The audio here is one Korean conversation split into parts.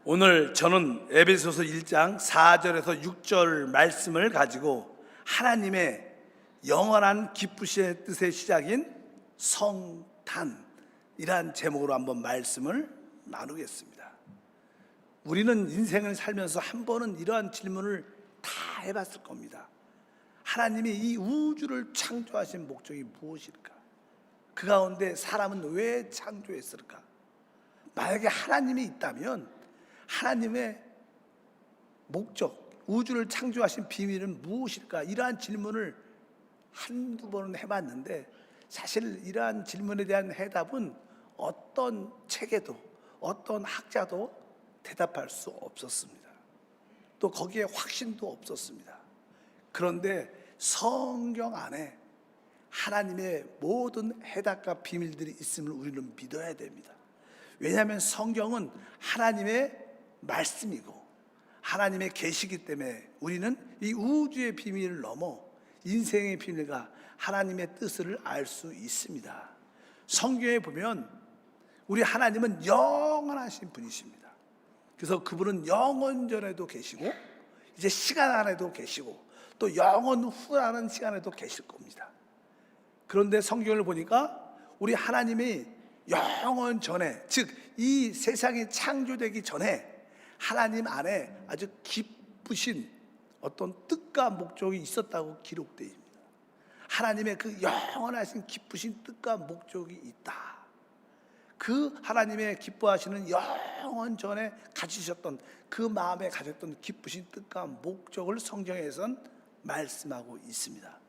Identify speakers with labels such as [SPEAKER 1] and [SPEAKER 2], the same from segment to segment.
[SPEAKER 1] 오늘 저는 에베소서 1장 4절에서 6절 말씀을 가지고 하나님의 영원한 기쁘신 뜻의 시작인 성탄이란 제목으로 한번 말씀을 나누겠습니다. 우리는 인생을 살면서 한 번은 이러한 질문을 다 해봤을 겁니다. 하나님이 이 우주를 창조하신 목적이 무엇일까? 그 가운데 사람은 왜 창조했을까? 만약에 하나님이 있다면 하나님의 목적, 우주를 창조하신 비밀은 무엇일까? 이러한 질문을 한두 번은 해봤는데 사실 이러한 질문에 대한 해답은 어떤 책에도 어떤 학자도 대답할 수 없었습니다. 또 거기에 확신도 없었습니다. 그런데 성경 안에 하나님의 모든 해답과 비밀들이 있음을 우리는 믿어야 됩니다. 왜냐하면 성경은 하나님의 말씀이고 하나님의 계시이기 때문에 우리는 이 우주의 비밀을 넘어 인생의 비밀과 하나님의 뜻을 알 수 있습니다. 성경에 보면 우리 하나님은 영원하신 분이십니다. 그래서 그분은 영원 전에도 계시고 이제 시간 안에도 계시고 또 영원 후라는 시간에도 계실 겁니다. 그런데 성경을 보니까 우리 하나님이 영원 전에, 즉 이 세상이 창조되기 전에 하나님 안에 아주 기쁘신 어떤 뜻과 목적이 있었다고 기록되어 있습니다. 하나님의 그 영원하신 기쁘신 뜻과 목적이 있다. 그 하나님의 기뻐하시는 영원 전에 가지셨던 그 마음에 가졌던 기쁘신 뜻과 목적을 성경에선 말씀하고 있습니다.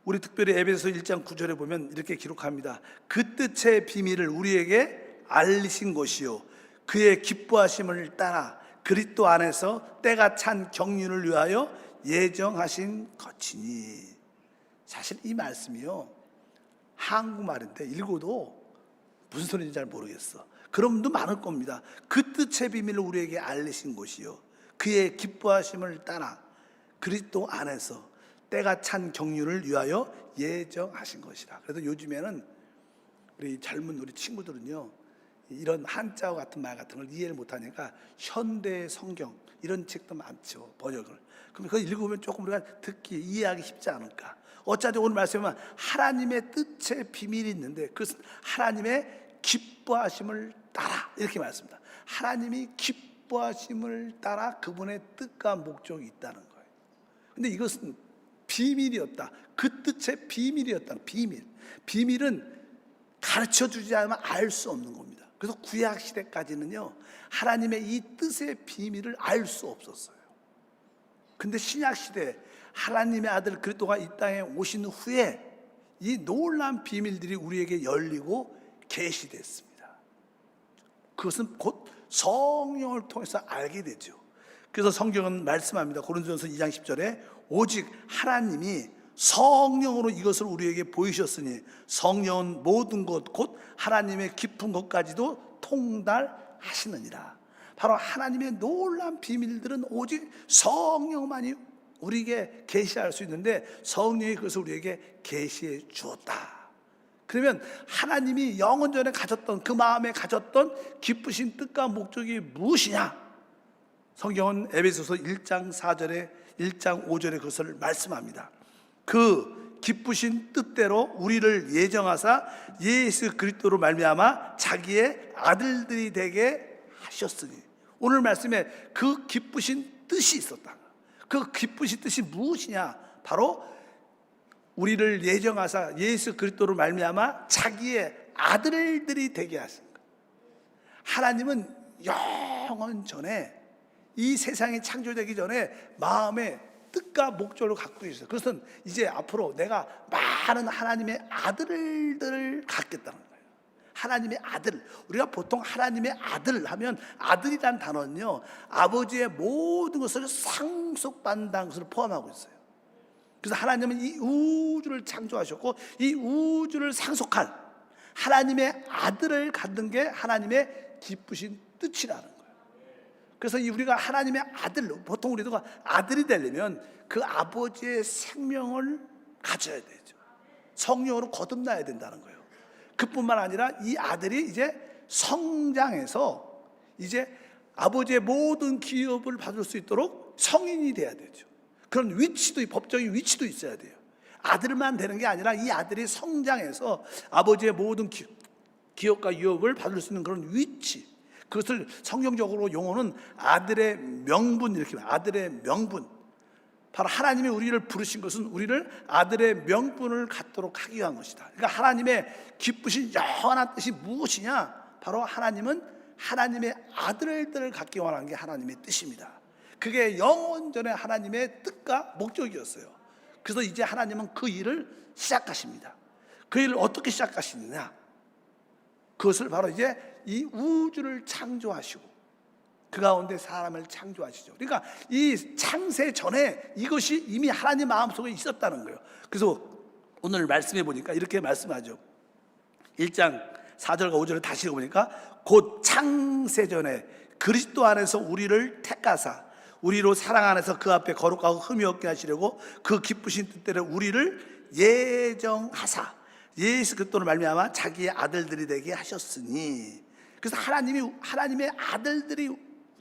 [SPEAKER 1] 우리 특별히 에베소 1장 9절에 보면 이렇게 기록합니다. 그 뜻의 비밀을 우리에게 알리신 것이요 그의 기뻐하심을 따라 그리스도 안에서 때가 찬 경륜을 위하여 예정하신 것이니. 사실 이 말씀이요 한국말인데 읽어도 무슨 소리인지 잘 모르겠어. 그런 분도 많을 겁니다. 그 뜻의 비밀을 우리에게 알리신 것이요 그의 기뻐하심을 따라 그리스도 안에서 때가 찬 경륜을 위하여 예정하신 것이라. 그래서 요즘에는 우리 젊은 우리 친구들은요 이런 한자어 같은 말 같은 걸 이해를 못하니까 현대 성경 이런 책도 많죠, 번역을. 그럼 그거 읽으면 조금 우리가 듣기 이해하기 쉽지 않을까. 어차피 오늘 말씀은 하나님의 뜻의 비밀이 있는데 그것은 하나님의 기뻐하심을 따라 이렇게 말씀합니다. 하나님이 기뻐하심을 따라 그분의 뜻과 목적이 있다는 거예요. 근데 이것은 비밀이었다. 그 뜻의 비밀이었다. 비밀은 가르쳐 주지 않으면 알 수 없는 겁니다. 그래서 구약 시대까지는요 하나님의 이 뜻의 비밀을 알 수 없었어요. 근데 신약 시대 하나님의 아들 그리스도가 이 땅에 오신 후에 이 놀라운 비밀들이 우리에게 열리고 계시됐습니다. 그것은 곧 성령을 통해서 알게 되죠. 그래서 성경은 말씀합니다. 고린도전서 2장 10절에 오직 하나님이 성령으로 이것을 우리에게 보이셨으니 성령은 모든 것 곧 하나님의 깊은 것까지도 통달하시느니라. 바로 하나님의 놀라운 비밀들은 오직 성령만이 우리에게 계시할 수 있는데 성령이 그것을 우리에게 계시해 주었다. 그러면 하나님이 영원 전에 가졌던 그 마음에 가졌던 기쁘신 뜻과 목적이 무엇이냐? 성경은 에베소서 1장 4절에 1장 5절에 그것을 말씀합니다. 그 기쁘신 뜻대로 우리를 예정하사 예수 그리스도로 말미암아 자기의 아들들이 되게 하셨으니. 오늘 말씀에 그 기쁘신 뜻이 있었다. 그 기쁘신 뜻이 무엇이냐? 바로 우리를 예정하사 예수 그리스도로 말미암아 자기의 아들들이 되게 하신 것. 하나님은 영원 전에 이 세상이 창조되기 전에 마음의 뜻과 목적을 갖고 계셨어요. 그것은 이제 앞으로 내가 많은 하나님의 아들들을 갖겠다는 거예요. 하나님의 아들. 우리가 보통 하나님의 아들 하면 아들이란 단어는요 아버지의 모든 것을 상속받는다는 것을 포함하고 있어요. 그래서 하나님은 이 우주를 창조하셨고 이 우주를 상속할 하나님의 아들을 갖는 게 하나님의 기쁘신 뜻이라는 거예요. 그래서 우리가 하나님의 아들, 보통 우리가 아들이 되려면 그 아버지의 생명을 가져야 되죠. 성령으로 거듭나야 된다는 거예요. 그뿐만 아니라 이 아들이 이제 성장해서 이제 아버지의 모든 기업을 받을 수 있도록 성인이 돼야 되죠. 그런 위치도, 법적인 위치도 있어야 돼요. 아들만 되는 게 아니라 이 아들이 성장해서 아버지의 모든 기업과 유업을 받을 수 있는 그런 위치, 그것을 성경적으로 용어는 아들의 명분, 이렇게 아들의 명분. 바로 하나님이 우리를 부르신 것은 우리를 아들의 명분을 갖도록 하기 위한 것이다. 그러니까 하나님의 기쁘신 영원한 뜻이 무엇이냐? 바로 하나님은 하나님의 아들들을 갖기 원하는 게 하나님의 뜻입니다. 그게 영원전의 하나님의 뜻과 목적이었어요. 그래서 이제 하나님은 그 일을 시작하십니다. 그 일을 어떻게 시작하시느냐? 그것을 바로 이제 이 우주를 창조하시고 그 가운데 사람을 창조하시죠. 그러니까 이 창세 전에 이것이 이미 하나님 마음속에 있었다는 거예요. 그래서 오늘 말씀해 보니까 이렇게 말씀하죠. 1장 4절과 5절을 다시 읽어보니까 곧 창세 전에 그리스도 안에서 우리를 택하사 우리로 사랑 안에서 그 앞에 거룩하고 흠이 없게 하시려고 그 기쁘신 뜻대로 우리를 예정하사 예수 그리스도로 말미암아 자기의 아들들이 되게 하셨으니, 그래서 하나님의 아들들이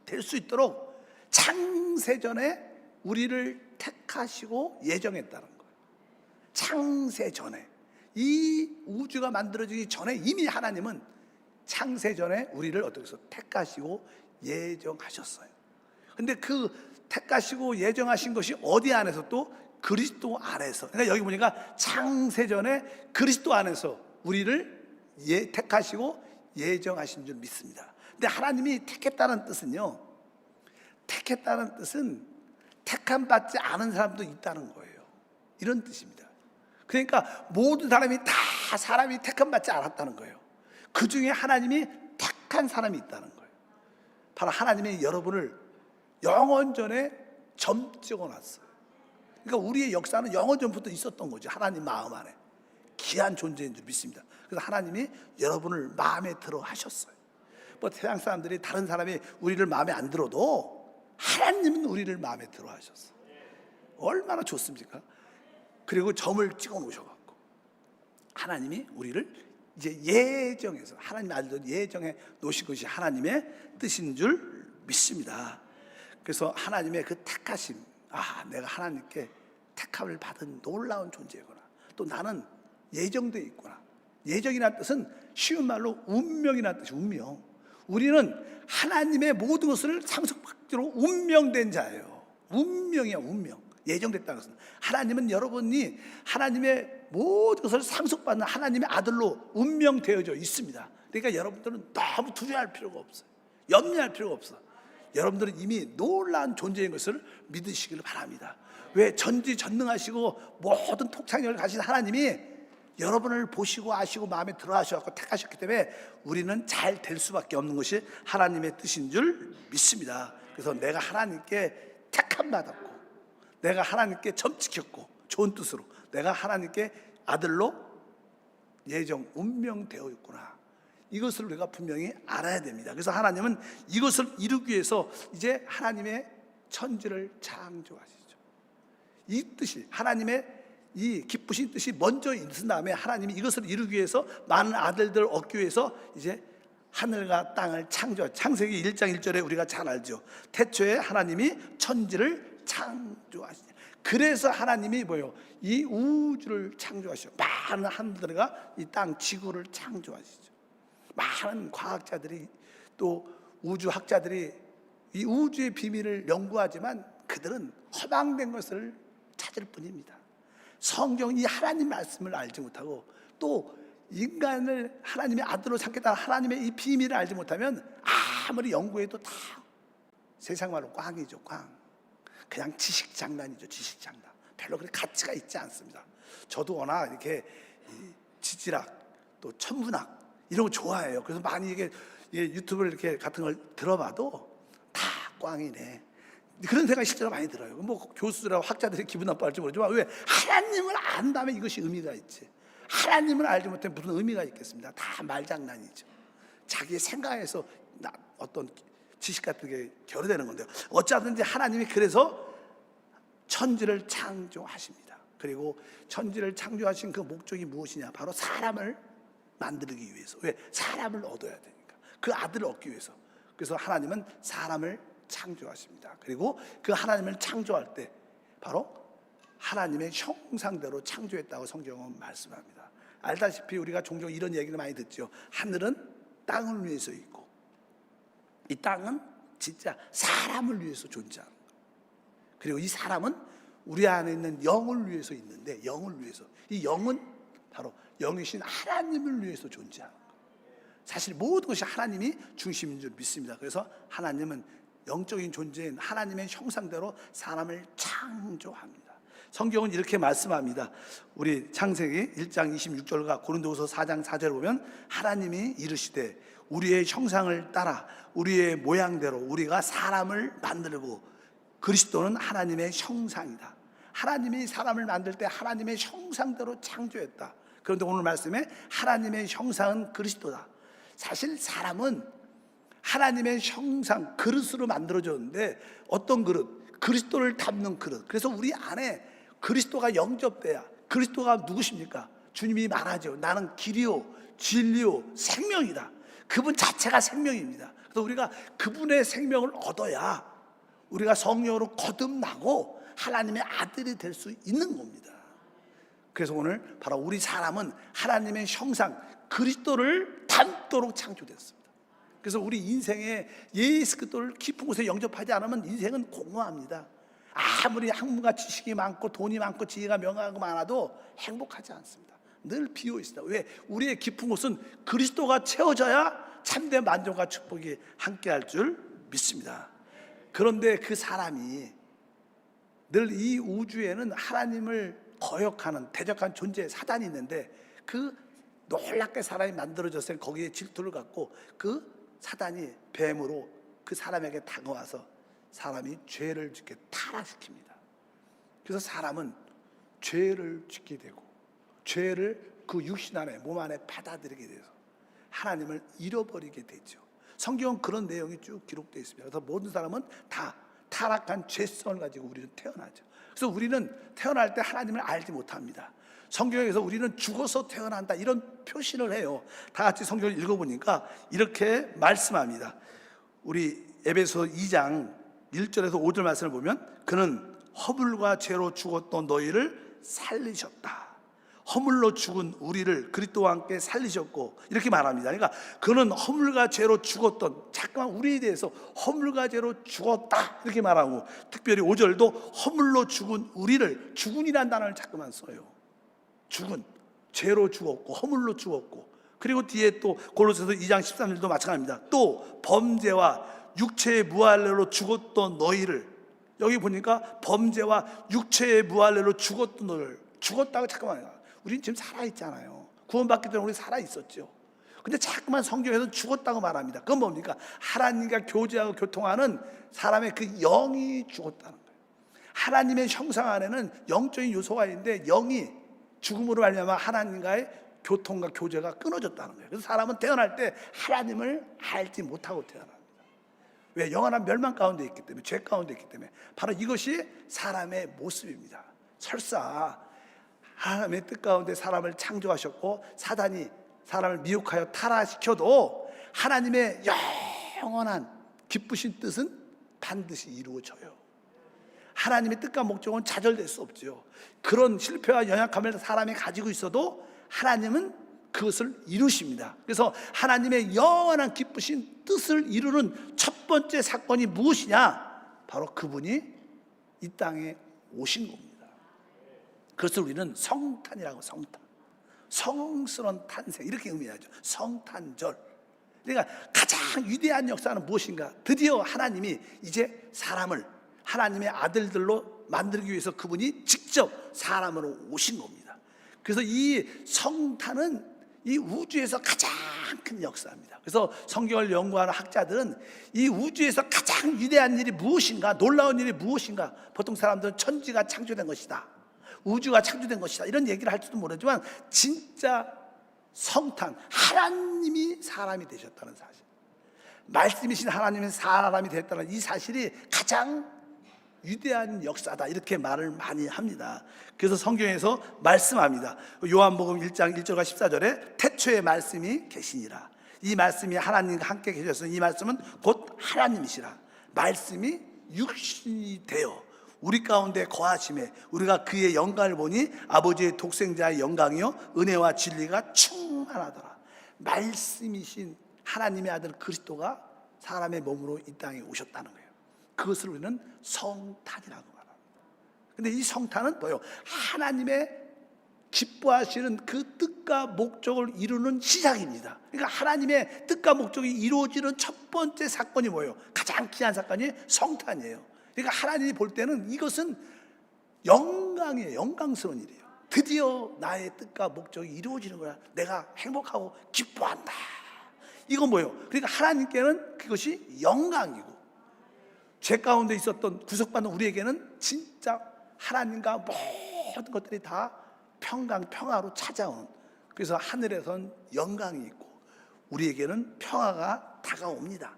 [SPEAKER 1] 될 수 있도록 창세전에 우리를 택하시고 예정했다는 거예요. 창세전에, 이 우주가 만들어지기 전에 이미 하나님은 창세전에 우리를 어떻게 해서 택하시고 예정하셨어요. 근데 그 택하시고 예정하신 것이 어디 안에서? 또 그리스도 안에서. 그러니까 여기 보니까 창세전에 그리스도 안에서 우리를 택하시고 예정하신 줄 믿습니다. 근데 하나님이 택했다는 뜻은요, 택했다는 뜻은 택함 받지 않은 사람도 있다는 거예요. 이런 뜻입니다. 그러니까 모든 사람이 다 사람이 택함 받지 않았다는 거예요. 그 중에 하나님이 택한 사람이 있다는 거예요. 바로 하나님이 여러분을 영원전에 점 찍어놨어요. 그러니까 우리의 역사는 영원전부터 있었던 거죠. 하나님 마음 안에 귀한 존재인 줄 믿습니다. 그래서 하나님이 여러분을 마음에 들어 하셨어요. 뭐 세상 사람들이, 다른 사람이 우리를 마음에 안 들어도 하나님은 우리를 마음에 들어 하셨어요. 얼마나 좋습니까? 그리고 점을 찍어 놓으셔갖고 하나님이 우리를 이제 예정해서, 하나님 아들들 예정해 놓으신 것이 하나님의 뜻인 줄 믿습니다. 그래서 하나님의 그 택하심, 내가 하나님께 택함을 받은 놀라운 존재구나, 또 나는 예정되어 있구나. 예정이라는 뜻은 쉬운 말로 운명이라는 뜻이, 운명. 우리는 하나님의 모든 것을 상속받기로 운명된 자예요. 운명이야, 운명. 예정됐다는 것은, 하나님은 여러분이 하나님의 모든 것을 상속받는 하나님의 아들로 운명되어져 있습니다. 그러니까 여러분들은 너무 두려워할 필요가 없어요. 염려할 필요가 없어. 여러분들은 이미 놀라운 존재인 것을 믿으시기를 바랍니다. 왜? 전지전능하시고 모든 통찰력을 가진 하나님이 여러분을 보시고 아시고 마음에 들어 하셔서 택하셨기 때문에 우리는 잘 될 수밖에 없는 것이 하나님의 뜻인 줄 믿습니다. 그래서 내가 하나님께 택함 받았고, 내가 하나님께 점 찍혔고, 좋은 뜻으로 내가 하나님께 아들로 예정 운명되어 있구나, 이것을 우리가 분명히 알아야 됩니다. 그래서 하나님은 이것을 이루기 위해서 이제 하나님의 천지를 창조하시죠. 이 뜻이, 하나님의 이 기쁘신 뜻이 먼저 있은 다음에 하나님이 이것을 이루기 위해서, 많은 아들들을 얻기 위해서 이제 하늘과 땅을 창세기 1장 1절에 우리가 잘 알죠. 태초에 하나님이 천지를 창조하시죠. 그래서 하나님이 뭐예요? 이 우주를 창조하시죠. 많은 하늘들과 이 땅 지구를 창조하시죠. 많은 과학자들이, 또 우주학자들이 이 우주의 비밀을 연구하지만 그들은 허망된 것을 찾을 뿐입니다. 성경, 이 하나님 말씀을 알지 못하고, 또 인간을 하나님의 아들로 삼겠다는 하나님의 이 비밀을 알지 못하면 아무리 연구해도 다 세상 말로 꽝이죠, 꽝. 그냥 지식 장난이죠, 지식 장난. 별로 그렇게 가치가 있지 않습니다. 저도 워낙 이렇게 지질학, 또 천문학 이런 거 좋아해요. 그래서 많이 이게 유튜브를 이렇게 같은 걸 들어봐도 다 꽝이네, 그런 생각이 실제로 많이 들어요. 뭐 교수들하고 학자들이 기분 나빠할지 모르지만, 왜? 하나님을 안다면 이것이 의미가 있지. 하나님을 알지 못하면 무슨 의미가 있겠습니다. 다 말장난이죠. 자기의 생각에서 어떤 지식 같은 게 결여되는 건데요. 어쩌든지 하나님이 그래서 천지를 창조하십니다. 그리고 천지를 창조하신 그 목적이 무엇이냐? 바로 사람을 만들기 위해서. 왜? 사람을 얻어야 되니까. 그 아들을 얻기 위해서. 그래서 하나님은 사람을 창조하십니다. 그리고 그 하나님을 창조할 때 바로 하나님의 형상대로 창조했다고 성경은 말씀합니다. 알다시피 우리가 종종 이런 얘기를 많이 듣죠. 하늘은 땅을 위해서 있고 이 땅은 진짜 사람을 위해서 존재하는 거예요. 그리고 이 사람은 우리 안에 있는 영을 위해서 있는데, 영을 위해서, 이 영은 바로 영이신 하나님을 위해서 존재하는 거예요. 사실 모든 것이 하나님이 중심인 줄 믿습니다. 그래서 하나님은 영적인 존재인 하나님의 형상대로 사람을 창조합니다. 성경은 이렇게 말씀합니다. 우리 창세기 1장 26절과 고린도후서 4장 4절을 보면 하나님이 이르시되 우리의 형상을 따라 우리의 모양대로 우리가 사람을 만들고, 그리스도는 하나님의 형상이다. 하나님이 사람을 만들 때 하나님의 형상대로 창조했다. 그런데 오늘 말씀에 하나님의 형상은 그리스도다. 사실 사람은 하나님의 형상, 그릇으로 만들어졌는데, 어떤 그릇? 그리스도를 담는 그릇. 그래서 우리 안에 그리스도가 영접돼야, 그리스도가 누구십니까? 주님이 말하죠. 나는 길이요 진리요 생명이다. 그분 자체가 생명입니다. 그래서 우리가 그분의 생명을 얻어야 우리가 성령으로 거듭나고 하나님의 아들이 될 수 있는 겁니다. 그래서 오늘 바로 우리 사람은 하나님의 형상 그리스도를 닮도록 창조됐습니다. 그래서 우리 인생에 예수 그리스도를 깊은 곳에 영접하지 않으면 인생은 공허합니다. 아무리 학문과 지식이 많고 돈이 많고 지혜가 명하고 많아도 행복하지 않습니다. 늘 비어 있습니다. 왜? 우리의 깊은 곳은 그리스도가 채워져야 참된 만족과 축복이 함께할 줄 믿습니다. 그런데 그 사람이 늘 이 우주에는 하나님을 거역하는 대적한 존재 사단이 있는데, 그 놀랍게 사람이 만들어졌을 때 거기에 질투를 갖고 그 사단이 뱀으로 그 사람에게 다가와서 사람이 죄를 짓게 타락시킵니다. 그래서 사람은 죄를 짓게 되고 죄를 그 육신 안에, 몸 안에 받아들이게 돼서 하나님을 잃어버리게 되죠. 성경은 그런 내용이 쭉 기록되어 있습니다. 그래서 모든 사람은 다 타락한 죄성을 가지고 우리는 태어나죠. 그래서 우리는 태어날 때 하나님을 알지 못합니다. 성경에서 우리는 죽어서 태어난다 이런 표시를 해요. 다 같이 성경을 읽어보니까 이렇게 말씀합니다. 우리 에베소 2장 1절에서 5절 말씀을 보면 그는 허물과 죄로 죽었던 너희를 살리셨다. 허물로 죽은 우리를 그리스도와 함께 살리셨고, 이렇게 말합니다. 그러니까 그는 허물과 죄로 죽었던, 잠깐만 우리에 대해서 허물과 죄로 죽었다 이렇게 말하고, 특별히 5절도 허물로 죽은 우리를, 죽은이라는 단어를 자꾸만 써요. 죽은, 죄로 죽었고 허물로 죽었고, 그리고 뒤에 또 골로새서 2장 13절도 마찬가지입니다. 또 범죄와 육체의 무할례로 죽었던 너희를, 여기 보니까 범죄와 육체의 무할례로 죽었던 너를, 죽었다고 잠깐만요. 우리는 지금 살아있잖아요. 구원받기 전에 우리 살아있었죠. 근데 자꾸만 성경에서 죽었다고 말합니다. 그건 뭡니까? 하나님과 교제하고 교통하는 사람의 그 영이 죽었다는 거예요. 하나님의 형상 안에는 영적인 요소가 있는데 영이 죽음으로 말미암아 하나님과의 교통과 교제가 끊어졌다는 거예요. 그래서 사람은 태어날 때 하나님을 알지 못하고 태어납니다. 왜? 영원한 멸망 가운데 있기 때문에, 죄 가운데 있기 때문에. 바로 이것이 사람의 모습입니다. 설사 하나님의 뜻 가운데 사람을 창조하셨고 사단이 사람을 미혹하여 타락시켜도 하나님의 영원한 기쁘신 뜻은 반드시 이루어져요. 하나님의 뜻과 목적은 좌절될 수 없죠. 그런 실패와 연약함을 사람이 가지고 있어도 하나님은 그것을 이루십니다. 그래서 하나님의 영원한 기쁘신 뜻을 이루는 첫 번째 사건이 무엇이냐? 바로 그분이 이 땅에 오신 겁니다. 그것을 우리는 성탄이라고, 성탄, 성스러운 탄생 이렇게 의미하죠. 성탄절. 그러니까 가장 위대한 역사는 무엇인가? 드디어 하나님이 이제 사람을 하나님의 아들들로 만들기 위해서 그분이 직접 사람으로 오신 겁니다. 그래서 이 성탄은 이 우주에서 가장 큰 역사입니다. 그래서 성경을 연구하는 학자들은 이 우주에서 가장 위대한 일이 무엇인가, 놀라운 일이 무엇인가, 보통 사람들은 천지가 창조된 것이다, 우주가 창조된 것이다 이런 얘기를 할지도 모르지만, 진짜 성탄, 하나님이 사람이 되셨다는 사실, 말씀이신 하나님이 사람이 됐다는 이 사실이 가장 위대한 역사다 이렇게 말을 많이 합니다. 그래서 성경에서 말씀합니다. 요한복음 1장 1절과 14절에 태초에 말씀이 계시니라. 이 말씀이 하나님과 함께 계셔서 이 말씀은 곧 하나님이시라. 말씀이 육신이 되어 우리 가운데 거하심에 우리가 그의 영광을 보니 아버지의 독생자의 영광이요 은혜와 진리가 충만하더라. 말씀이신 하나님의 아들 그리스도가 사람의 몸으로 이 땅에 오셨다는 거예요. 그것을 우리는 성탄이라고 말합니다. 근데 이 성탄은 뭐예요? 하나님의 기뻐하시는 그 뜻과 목적을 이루는 시작입니다. 그러니까 하나님의 뜻과 목적이 이루어지는 첫 번째 사건이 뭐예요? 가장 귀한 사건이 성탄이에요. 그러니까 하나님이 볼 때는 이것은 영광이에요. 영광스러운 일이에요. 드디어 나의 뜻과 목적이 이루어지는 거야. 내가 행복하고 기뻐한다. 이건 뭐예요? 그러니까 하나님께는 그것이 영광이고, 죄 가운데 있었던 구속받는 우리에게는 진짜 하나님과 모든 것들이 다 평화로 찾아오는, 그래서 하늘에선 영광이 있고 우리에게는 평화가 다가옵니다.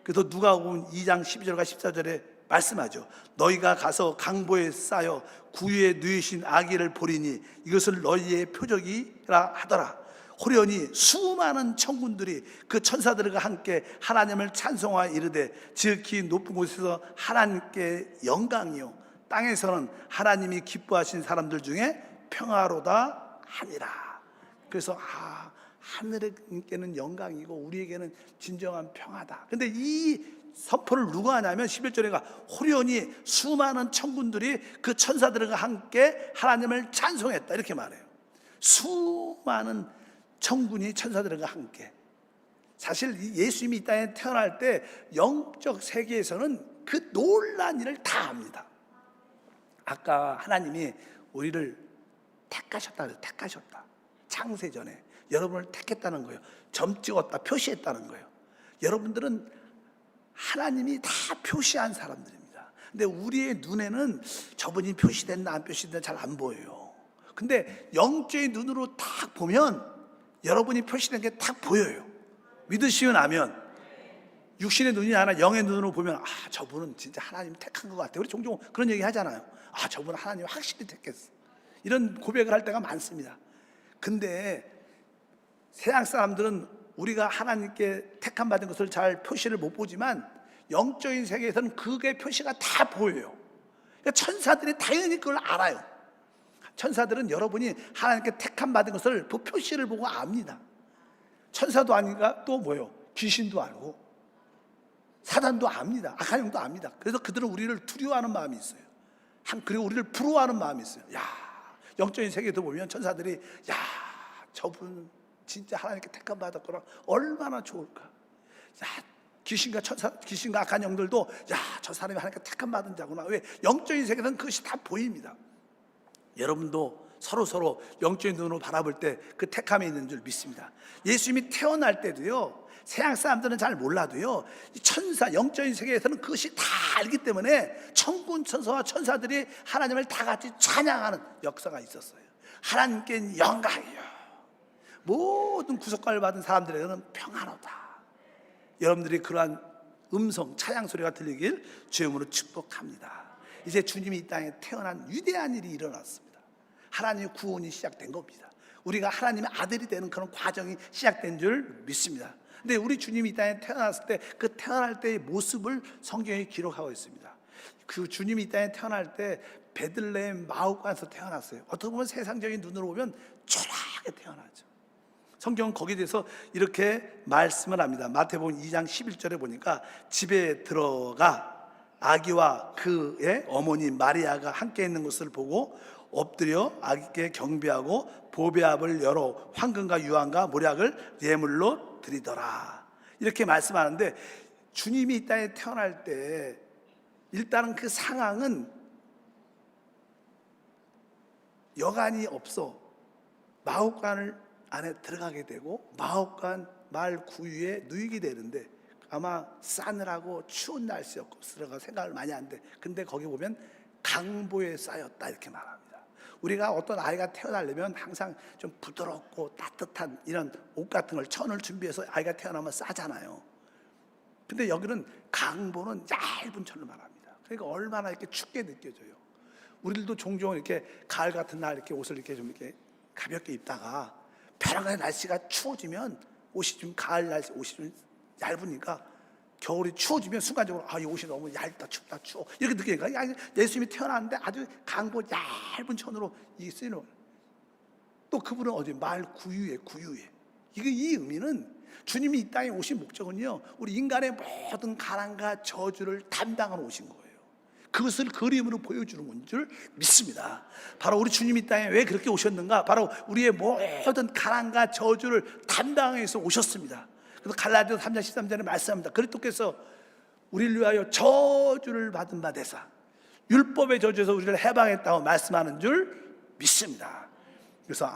[SPEAKER 1] 그래서 누가복음 2장 12절과 14절에 말씀하죠. 너희가 가서 강보에 쌓여 구유에 누이신 아기를 보리니 이것을 너희의 표적이라 하더라. 호련히 수많은 천군들이 그 천사들과 함께 하나님을 찬송하여 이르되 지극히 높은 곳에서 하나님께 영광이요 땅에서는 하나님이 기뻐하신 사람들 중에 평화로다 하니라. 그래서 하늘에게는 영광이고 우리에게는 진정한 평화다. 근데 이 선포를 누가 하냐면 11절에가 호련히 수많은 천군들이 그 천사들과 함께 하나님을 찬송했다 이렇게 말해요. 수많은 천군이 천사들과 함께. 사실 예수님이 이 땅에 태어날 때 영적 세계에서는 그 놀라운 일을 다 합니다. 아까 하나님이 우리를 택하셨다 그래요. 택하셨다. 창세전에 여러분을 택했다는 거예요. 점 찍었다, 표시했다는 거예요. 여러분들은 하나님이 다 표시한 사람들입니다. 근데 우리의 눈에는 저분이 표시됐나 안 표시됐나 잘 안 보여요. 근데 영적인 눈으로 딱 보면 여러분이 표시된 게 딱 보여요. 믿으시면 아면. 육신의 눈이 아니라 영의 눈으로 보면 저분은 진짜 하나님 택한 것 같아요. 우리 종종 그런 얘기 하잖아요. 저분은 하나님 확실히 택했어. 이런 고백을 할 때가 많습니다. 근데 세상 사람들은 우리가 하나님께 택함 받은 것을 잘 표시를 못 보지만 영적인 세계에서는 그게 표시가 다 보여요. 그러니까 천사들이 당연히 그걸 알아요. 천사들은 여러분이 하나님께 택함 받은 것을 그 표시를 보고 압니다. 천사도 아니까 또 뭐예요? 귀신도 알고 사단도 압니다. 악한 영도 압니다. 그래서 그들은 우리를 두려워하는 마음이 있어요. 그리고 우리를 부러워하는 마음이 있어요. 영적인 세계에도 보면 천사들이 저분 진짜 하나님께 택함 받았구나. 얼마나 좋을까. 귀신과 악한 영들도 저 사람이 하나님께 택함 받은 자구나. 왜? 영적인 세계에서는 그것이 다 보입니다. 여러분도 서로 영적인 눈으로 바라볼 때 그 택함이 있는 줄 믿습니다. 예수님이 태어날 때도요, 세상 사람들은 잘 몰라도요, 천사, 영적인 세계에서는 그것이 다 알기 때문에 천군 천사와 천사들이 하나님을 다 같이 찬양하는 역사가 있었어요. 하나님께는 영광이요, 모든 구속관을 받은 사람들에게는 평화로다. 여러분들이 그러한 음성, 찬양 소리가 들리길 주님으로 축복합니다. 이제 주님이 이 땅에 태어난 위대한 일이 일어났습니다. 하나님의 구원이 시작된 겁니다. 우리가 하나님의 아들이 되는 그런 과정이 시작된 줄 믿습니다. 근데 우리 주님이 이 땅에 태어났을 때 그 태어날 때의 모습을 성경에 기록하고 있습니다. 그 주님이 이 땅에 태어날 때 베들레헴 마을관에서 태어났어요. 어떻게 보면 세상적인 눈으로 보면 초라하게 태어나죠. 성경은 거기에 대해서 이렇게 말씀을 합니다. 마태복음 2장 11절에 보니까 집에 들어가 아기와 그의 어머니 마리아가 함께 있는 것을 보고 엎드려 아기께 경배하고 보배압을 열어 황금과 유황과 모략을 예물로 드리더라. 이렇게 말씀하는데, 주님이 이 땅에 태어날 때 일단은 그 상황은 여관이 없어 마옥관 안에 들어가게 되고 마옥관 말 구유에 누이게 되는데, 아마 싸늘하고 추운 날씨였고 들어가 생각을 많이 하는데, 근데 거기 보면 강보에 쌓였다 이렇게 말합니다. 우리가 어떤 아이가 태어나려면 항상 좀 부드럽고 따뜻한 이런 옷 같은 걸, 천을 준비해서 아이가 태어나면 싸잖아요. 근데 여기는 강보는 얇은 천을 말합니다. 그러니까 얼마나 이렇게 춥게 느껴져요. 우리들도 종종 이렇게 가을 같은 날 이렇게 옷을 이렇게 좀 이렇게 가볍게 입다가 벼랑간에 날씨가 추워지면 옷이 좀 가을 날씨 옷이 좀 얇으니까 겨울이 추워지면 순간적으로 이 옷이 너무 얇다 춥다 추워 이렇게 느끼니까 예수님이 태어났는데 아주 강보 얇은 천으로 이 쓰이는 또 그분은 어디 말 구유에 이게 이 의미는 주님이 이 땅에 오신 목적은요 우리 인간의 모든 가난과 저주를 담당하러 오신 거예요. 그것을 그림으로 보여주는 건 줄 믿습니다. 바로 우리 주님이 이 땅에 왜 그렇게 오셨는가? 바로 우리의 모든 가난과 저주를 담당해서 오셨습니다. 그래서 갈라디아서 3장 13절에 말씀합니다. 그리스도께서 우리를 위하여 저주를 받은 바 되사 율법의 저주에서 우리를 해방했다고 말씀하는 줄 믿습니다. 그래서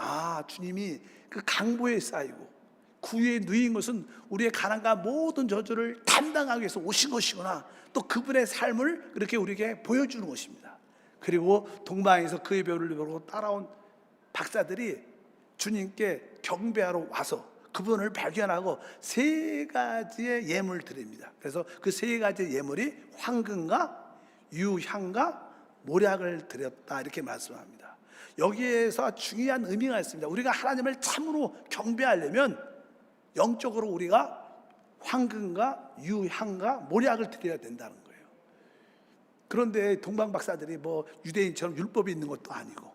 [SPEAKER 1] 주님이 그 강보에 쌓이고 구유에 누인 것은 우리의 가난과 모든 저주를 담당하기 위해서 오신 것이구나. 또 그분의 삶을 그렇게 우리에게 보여주는 것입니다. 그리고 동방에서 그의 배우를 보고 따라온 박사들이 주님께 경배하러 와서 그분을 발견하고 세 가지의 예물을 드립니다. 그래서 그 세 가지의 예물이 황금과 유향과 모략을 드렸다 이렇게 말씀합니다. 여기에서 중요한 의미가 있습니다. 우리가 하나님을 참으로 경배하려면 영적으로 우리가 황금과 유향과 모략을 드려야 된다는 거예요. 그런데 동방 박사들이 뭐 유대인처럼 율법이 있는 것도 아니고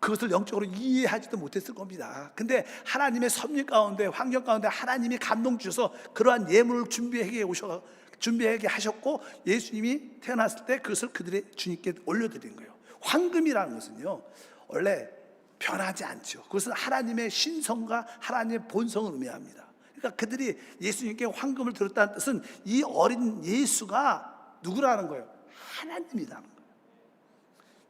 [SPEAKER 1] 그것을 영적으로 이해하지도 못했을 겁니다. 근데 하나님의 섭리 가운데 환경 가운데 하나님이 감동 주셔서 그러한 예물을 준비하게 하셨고 예수님이 태어났을 때 그것을 그들의 주님께 올려드린 거예요. 황금이라는 것은요 원래 변하지 않죠. 그것은 하나님의 신성과 하나님의 본성을 의미합니다. 그러니까 그들이 예수님께 황금을 드렸다는 뜻은 이 어린 예수가 누구라는 거예요? 하나님이라는 거예요.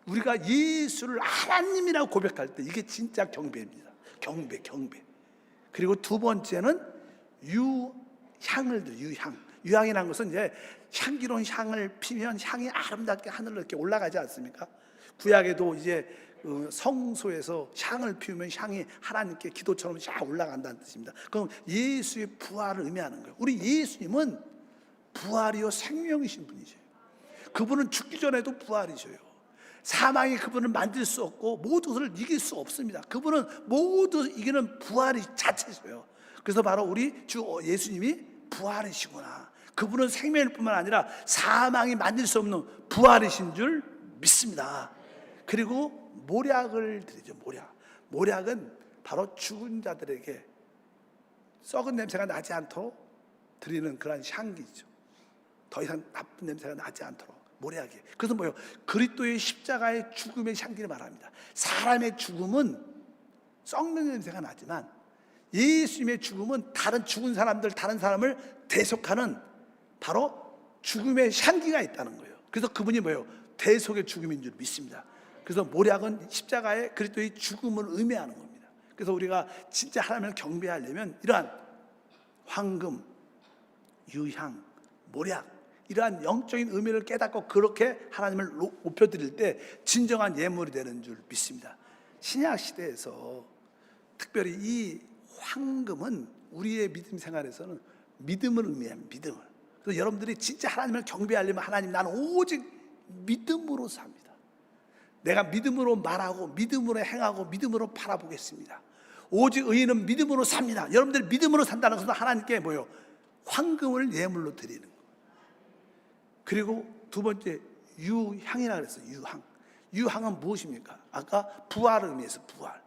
[SPEAKER 1] 우리가 예수를 하나님이라고 고백할 때 이게 진짜 경배입니다. 경배. 그리고 두 번째는 유향을 드려요. 유향이라는 것은 이제 향기로운 향을 피면 향이 아름답게 하늘로 이렇게 올라가지 않습니까? 구약에도 이제 성소에서 향을 피우면 향이 하나님께 기도처럼 쫙 올라간다는 뜻입니다. 그럼 예수의 부활을 의미하는 거예요. 우리 예수님은 부활이요 생명이신 분이죠. 그분은 죽기 전에도 부활이셔요. 사망이 그분을 만질 수 없고 모든 것을 이길 수 없습니다. 그분은 모두 이기는 부활이 자체셔요. 그래서 바로 우리 주 예수님이 부활이시구나. 그분은 생명일 뿐만 아니라 사망이 만질 수 없는 부활이신 줄 믿습니다. 그리고 모략을 드리죠. 모략은 바로 죽은 자들에게 썩은 냄새가 나지 않도록 드리는 그런 향기죠. 더 이상 나쁜 냄새가 나지 않도록 모략이에요. 그래서 뭐예요? 그리스도의 십자가의 죽음의 향기를 말합니다. 사람의 죽음은 썩는 냄새가 나지만 예수님의 죽음은 다른 죽은 사람들, 다른 사람을 대속하는 바로 죽음의 향기가 있다는 거예요. 그래서 그분이 뭐예요? 대속의 죽음인 줄 믿습니다. 그래서 모략은 십자가의 그리스도의 죽음을 의미하는 겁니다. 그래서 우리가 진짜 하나님을 경배하려면 이러한 황금, 유향, 모략 이러한 영적인 의미를 깨닫고 그렇게 하나님을 높여드릴 때 진정한 예물이 되는 줄 믿습니다. 신약 시대에서 특별히 이 황금은 우리의 믿음 생활에서는 믿음을 의미합니다. 믿음을. 그래서 여러분들이 진짜 하나님을 경배하려면 하나님 나는 오직 믿음으로 삽니다. 내가 믿음으로 말하고 믿음으로 행하고 믿음으로 바라보겠습니다. 오직 의인은 믿음으로 삽니다. 여러분들 믿음으로 산다는 것은 하나님께 뭐예요? 황금을 예물로 드리는 거예요. 그리고 두 번째 유향이라 그랬어요. 유향은 무엇입니까? 아까 부활을 의미해서 부활.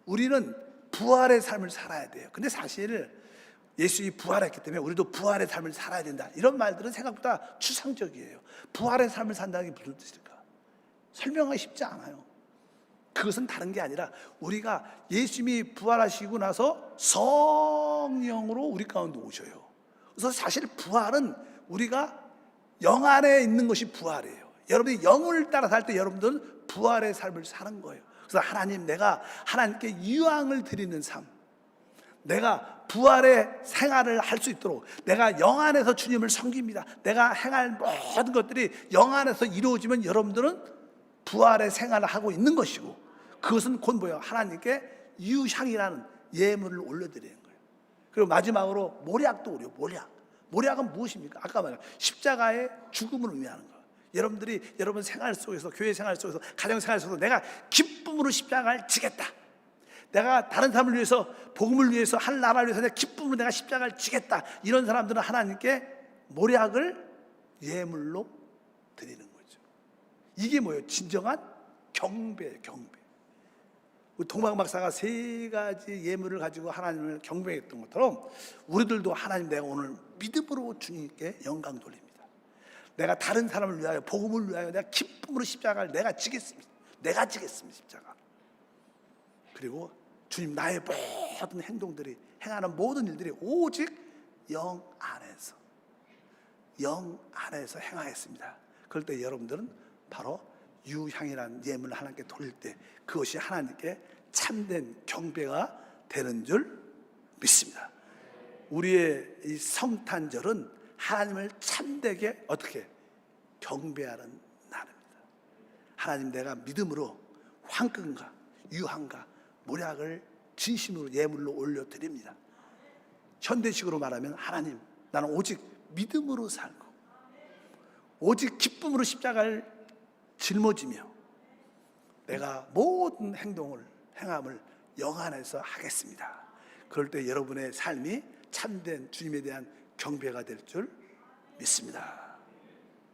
[SPEAKER 1] 우리는 부활의 삶을 살아야 돼요. 근데 사실 예수님이 부활했기 때문에 우리도 부활의 삶을 살아야 된다. 이런 말들은 생각보다 추상적이에요. 부활의 삶을 산다는 게 무슨 뜻일까? 설명하기 쉽지 않아요. 그것은 다른 게 아니라 우리가 예수님이 부활하시고 나서 성령으로 우리 가운데 오셔요. 그래서 사실 부활은 우리가 영 안에 있는 것이 부활이에요. 여러분이 영을 따라 살 때 여러분들은 부활의 삶을 사는 거예요. 그래서 하나님, 내가 하나님께 유향을 드리는 삶, 내가 부활의 생활을 할 수 있도록 내가 영 안에서 주님을 섬깁니다. 내가 행할 모든 것들이 영 안에서 이루어지면 여러분들은 부활의 생활을 하고 있는 것이고, 그것은 곧 뭐예요? 하나님께 유향이라는 예물을 올려드리는 거예요. 그리고 마지막으로 모략도 오려. 모략은 무엇입니까? 아까 말한 십자가의 죽음을 의미하는 거예요. 여러분들이 여러분 생활 속에서, 교회 생활 속에서, 가정 생활 속에서 내가 기쁨으로 십자가를 지겠다, 내가 다른 사람을 위해서, 복음을 위해서, 한 나라를 위해서 내가 기쁨으로 내가 십자가를 지겠다, 이런 사람들은 하나님께 몰약을 예물로 드리는 거죠. 이게 뭐예요? 진정한 경배예요. 경배. 우리 동방 박사가 세 가지 예물을 가지고 하나님을 경배했던 것처럼 우리들도 하나님, 내가 오늘 믿음으로 주님께 영광 돌립니다. 내가 다른 사람을 위하여, 복음을 위하여 내가 기쁨으로 십자가를 내가 지겠습니다. 내가 지겠습니다, 십자가. 그리고 주님, 나의 모든 행동들이, 행하는 모든 일들이 오직 영 안에서 행하겠습니다. 그럴 때 여러분들은 바로 유향이라는 예물을 하나님께 돌릴 때 그것이 하나님께 참된 경배가 되는 줄 믿습니다. 우리의 이 성탄절은 하나님을 참되게 어떻게 경배하는 날입니다. 하나님, 내가 믿음으로 황금과 유향과 몰약을 진심으로 예물로 올려드립니다. 현대식으로 말하면, 하나님, 나는 오직 믿음으로 살고 오직 기쁨으로 십자가를 짊어지며 내가 모든 행함을 영 안에서 하겠습니다. 그럴 때 여러분의 삶이 참된 주님에 대한 경배가 될 줄 믿습니다.